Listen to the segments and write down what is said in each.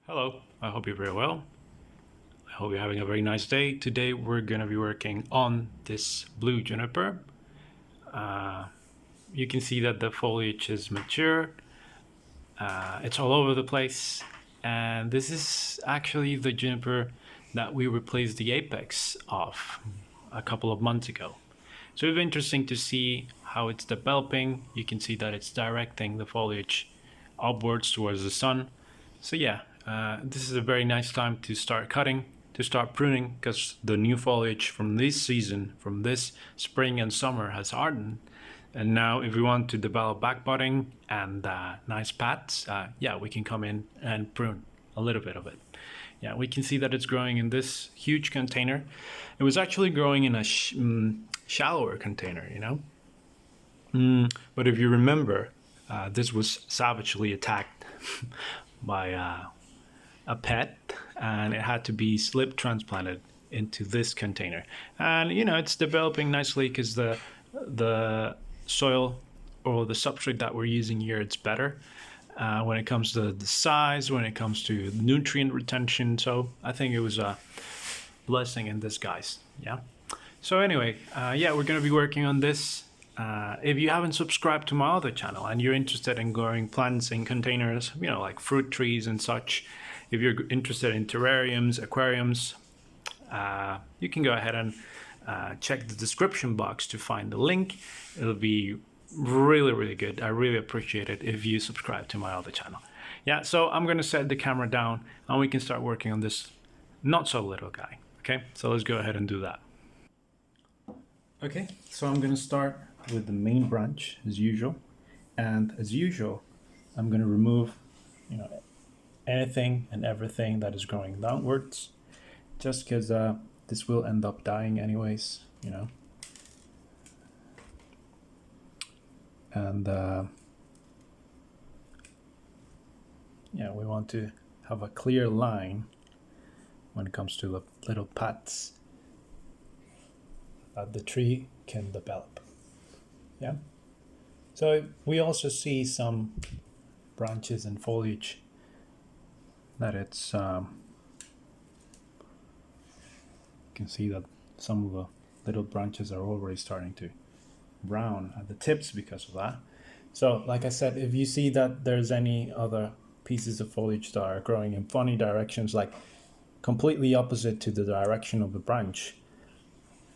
Hello, I hope you're very well. I hope you're having a very nice day. Today we're going to be working on this blue juniper. You can see that the foliage is mature. It's all over the place. And this is actually the juniper that we replaced the apex of a couple of months ago. So it's interesting to see how it's developing. You can see that it's directing the foliage upwards towards the sun. So yeah, this is a very nice time to start cutting, to start pruning, because the new foliage from this season, from this spring and summer has hardened. And now if we want to develop back budding and nice pads, yeah, we can come in and prune a little bit of it. Yeah, we can see that it's growing in this huge container. It was actually growing in a shallower container, you know? But if you remember, this was savagely attacked by a pet, and it had to be slip transplanted into this container. And you know, it's developing nicely because the soil or the substrate that we're using here, it's better when it comes to the size, when it comes to nutrient retention. So I think it was a blessing in disguise. Yeah. So anyway, yeah, we're going to be working on this. If you haven't subscribed to my other channel and you're interested in growing plants in containers, you know, like fruit trees and such, if you're interested in terrariums, aquariums, you can go ahead and check the description box to find the link. It'll be really, really good. I really appreciate it if you subscribe to my other channel. Yeah, so I'm going to set the camera down and we can start working on this not so little guy. Okay, so let's go ahead and do that. Okay, so I'm going to start with the main branch as usual, and as usual I'm going to remove, you know, anything and everything that is growing downwards, just because this will end up dying anyways, you know. And yeah, we want to have a clear line when it comes to the little paths that the tree can develop. Yeah. So we also see some branches and foliage that it's you can see that some of the little branches are already starting to brown at the tips because of that. So like I said, if you see that there's any other pieces of foliage that are growing in funny directions, like completely opposite to the direction of the branch,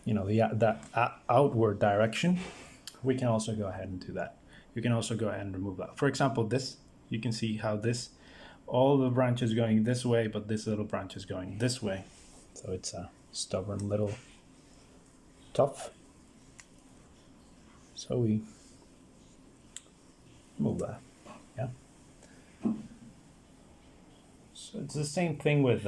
you know, that outward direction, we can also go ahead and do that. You can also go ahead and remove that. For example, this, you can see how this, all the branches going this way, but this little branch is going this way. So it's a stubborn little tough. So we move that, yeah. So it's the same thing with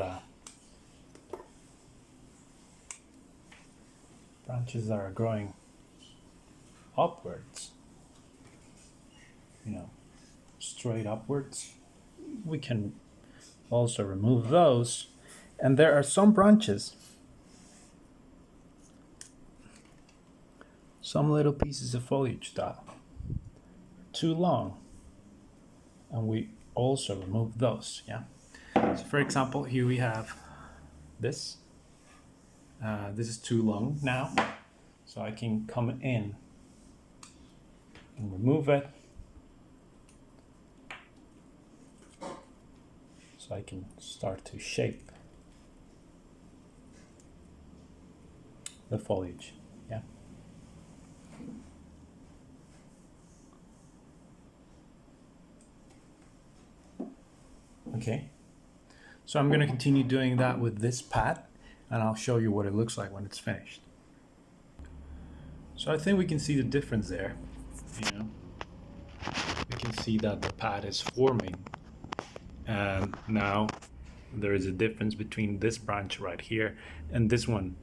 branches that are growing upwards, you know, straight upwards. We can also remove those. And there are some branches, some little pieces of foliage that are too long, and we also remove those. Yeah. So for example, here we have this. This is too long now, so I can come in and remove it. So I can start to shape the foliage. Yeah. Okay. So I'm going to continue doing that with this pad, and I'll show you what it looks like when it's finished. So I think we can see the difference there. You know, we can see that the pad is forming, and now there is a difference between this branch right here and this one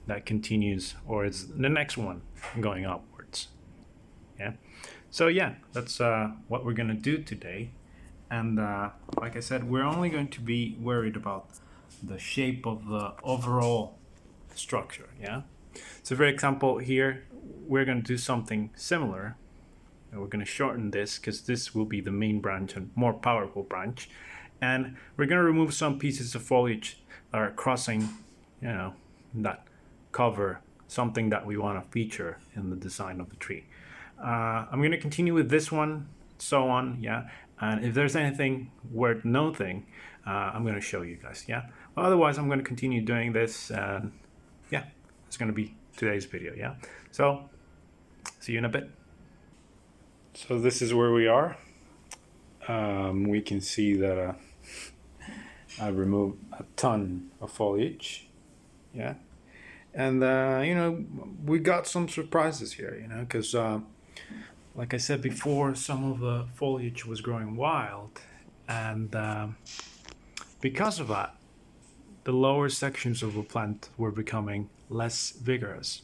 that continues, or is the next one going upwards. Yeah. So yeah, that's what we're gonna do today. And like I said, we're only going to be worried about the shape of the overall structure. Yeah. So for example, here we're going to do something similar. And we're going to shorten this because this will be the main branch and more powerful branch. And we're going to remove some pieces of foliage that are crossing, that cover something that we want to feature in the design of the tree. I'm going to continue with this one, so on, yeah. And if there's anything worth noting, I'm going to show you guys, yeah. Well, otherwise, I'm going to continue doing this, and yeah, it's going to be today's video, yeah. So, see you in a bit. So this is where we are. We can see that I removed a ton of foliage, yeah. And, we got some surprises here, because like I said before, some of the foliage was growing wild. And because of that, the lower sections of the plant were becoming less vigorous.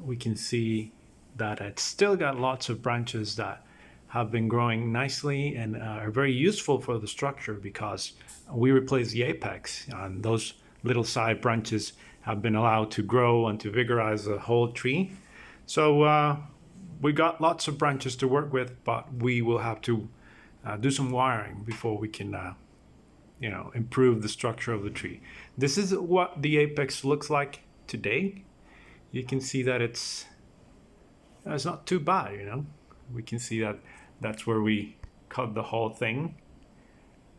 We can see that it's still got lots of branches that have been growing nicely and are very useful for the structure because we replaced the apex, and those little side branches have been allowed to grow and to vigorize the whole tree. So we got lots of branches to work with, but we will have to do some wiring before we can improve the structure of the tree. This is what the apex looks like today. You can see that it's not too bad, We can see that that's where we cut the whole thing.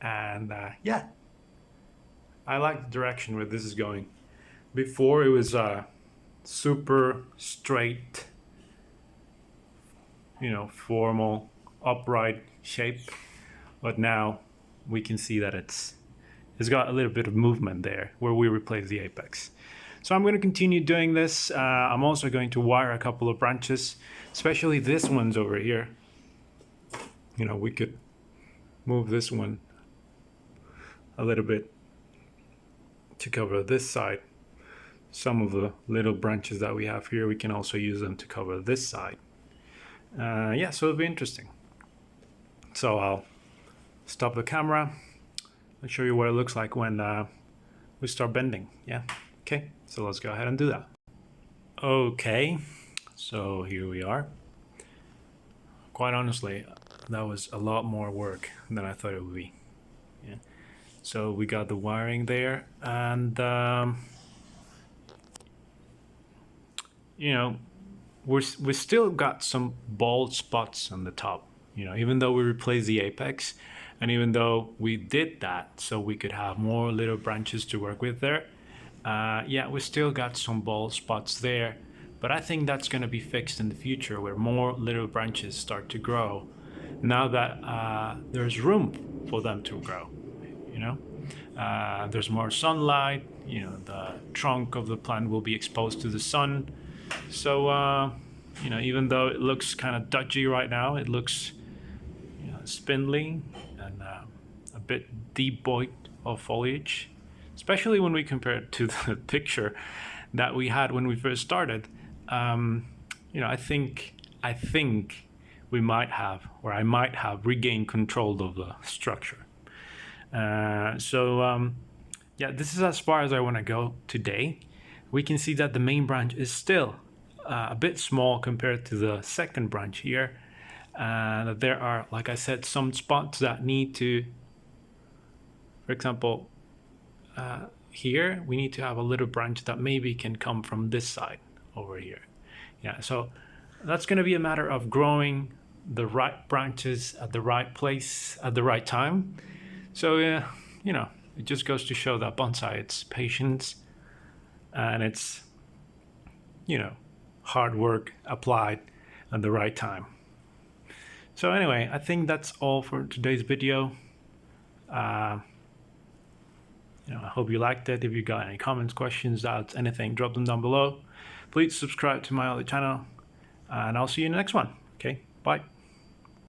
And yeah, I like the direction where this is going. Before it was super straight, formal, upright shape. But now we can see that it's got a little bit of movement there where we replace the apex. So I'm going to continue doing this. I'm also going to wire a couple of branches, especially this one's over here. We could move this one a little bit to cover this side. Some of the little branches that we have here, we can also use them to cover this side. Yeah, so it'll be interesting. So I'll stop the camera and show you what it looks like when we start bending. Yeah, okay, so let's go ahead and do that. Okay, so here we are. Quite honestly, that was a lot more work than I thought it would be. Yeah. So we got the wiring there, and we still got some bald spots on the top. Even though we replaced the apex, and even though we did that so we could have more little branches to work with there, yeah, we still got some bald spots there. But I think that's going to be fixed in the future, where more little branches start to grow now that there's room for them to grow. There's more sunlight. The trunk of the plant will be exposed to the sun. So even though it looks kind of dodgy right now, it looks spindly and a bit devoid of foliage, especially when we compare it to the picture that we had when we first started. I think we might have, or I might have, regained control of the structure. Yeah, this is as far as I want to go today. We can see that the main branch is still a bit small compared to the second branch here. That there are, like I said, some spots that need to, for example, here we need to have a little branch that maybe can come from this side over here. Yeah, so that's going to be a matter of growing the right branches at the right place at the right time. So it just goes to show that bonsai, it's patience and it's hard work applied at the right time. So anyway, I think that's all for today's video. I hope you liked it. If you got any comments, questions, doubts, anything, drop them down below. Please subscribe to my other channel, and I'll see you in the next one. Okay, bye.